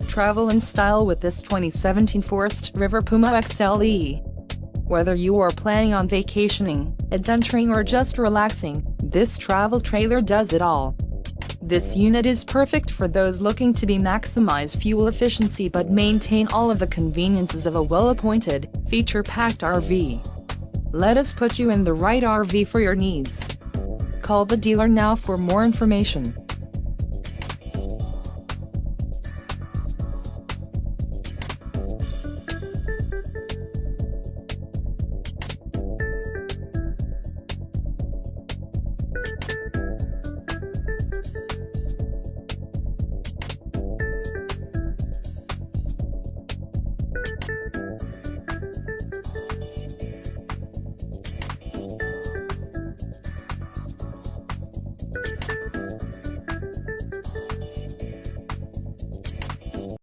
Travel in style with this 2017 Forest River PUMA XLE. Whether you are planning on vacationing, adventuring or just relaxing, this travel trailer does it all. This unit is perfect for those looking to maximize fuel efficiency but maintain all of the conveniences of a well-appointed, feature-packed RV. Let us put you in the right RV for your needs. Call the dealer now for more information.